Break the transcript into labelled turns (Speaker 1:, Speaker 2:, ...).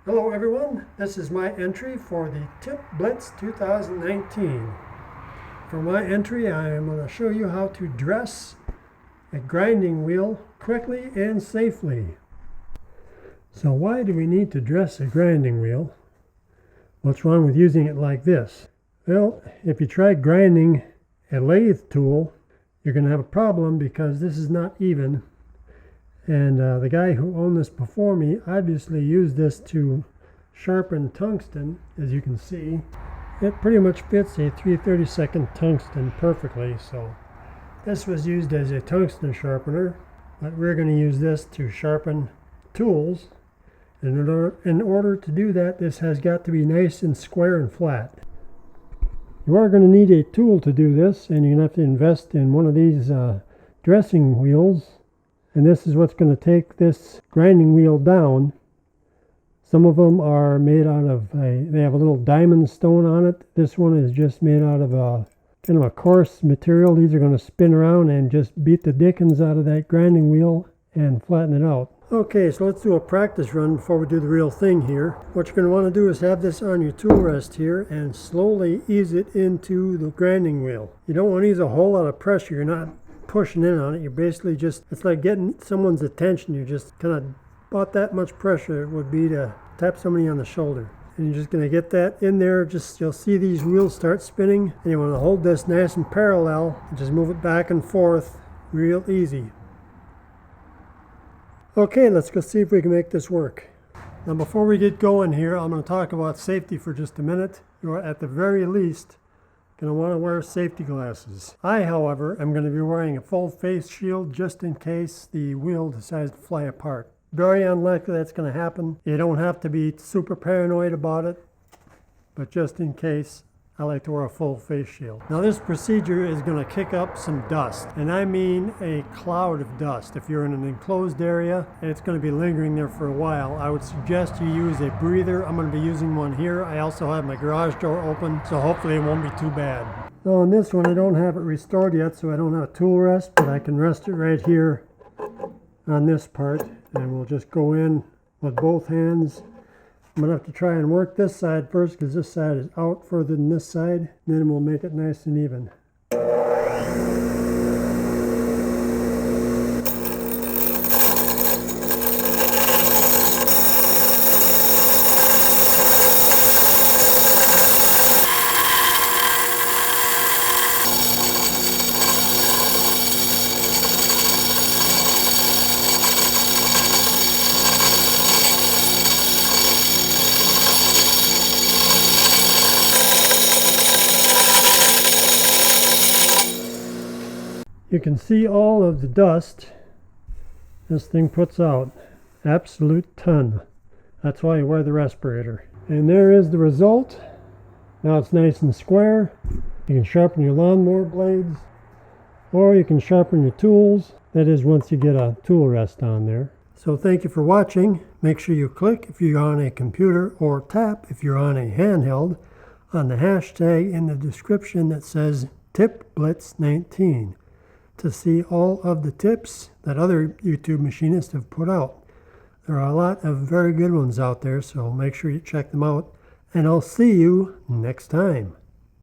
Speaker 1: Hello everyone, this is my entry for the Tip Blitz 2019. For my entry I am going to show you how to dress a grinding wheel quickly and safely. So why do we need to dress a grinding wheel? What's wrong with using it like this? Well, if you try grinding a lathe tool, you're going to have a problem because this is not even. And the guy who owned this before me obviously used this to sharpen tungsten. As you can see, it pretty much fits a 3/32 tungsten perfectly. So this was used as a tungsten sharpener, but we're going to use this to sharpen tools. And in order to do that, this has got to be nice and square and flat. You are going to need a tool to do this, and you're going to have to invest in one of these dressing wheels. And this is what's going to take this grinding wheel down. Some of them are made out of they have a little diamond stone on it. This one is just made out of a kind of a coarse material. These are going to spin around and just beat the dickens out of that grinding wheel and flatten it out. Okay, so let's do a practice run before we do the real thing here. What you're going to want to do is have this on your tool rest here and slowly ease it into the grinding wheel. You don't want to use a whole lot of pressure. You're not pushing in on it. You're basically just, it's like getting someone's attention. You're just kind of about that much pressure it would be to tap somebody on the shoulder. And you're just going to get that in there. Just, you'll see these wheels start spinning, and you want to hold this nice and parallel and just move it back and forth real easy. Okay, let's go see if we can make this work. Now before we get going here, I'm going to talk about safety for just a minute. You're at the very least going to want to wear safety glasses. I, however, am going to be wearing a full face shield just in case the wheel decides to fly apart. Very unlikely that's going to happen. You don't have to be super paranoid about it, but just in case, I like to wear a full face shield. Now this procedure is going to kick up some dust, and I mean a cloud of dust. If you're in an enclosed area and it's going to be lingering there for a while, I would suggest you use a breather. I'm going to be using one here. I also have my garage door open, so hopefully it won't be too bad. Now on this one, I don't have it restored yet, so I don't have a tool rest, but I can rest it right here on this part, and we'll just go in with both hands. I'm going to have to try and work this side first because this side is out further than this side. Then we'll make it nice and even. You can see all of the dust this thing puts out. Absolute ton. That's why you wear the respirator. And there is the result. Now it's nice and square. You can sharpen your lawnmower blades, or you can sharpen your tools. That is, once you get a tool rest on there. So thank you for watching. Make sure you click if you're on a computer, or tap if you're on a handheld on the hashtag in the description that says Tip Blitz 19. To see all of the tips that other YouTube machinists have put out. There are a lot of very good ones out there, so make sure you check them out, and I'll see you next time.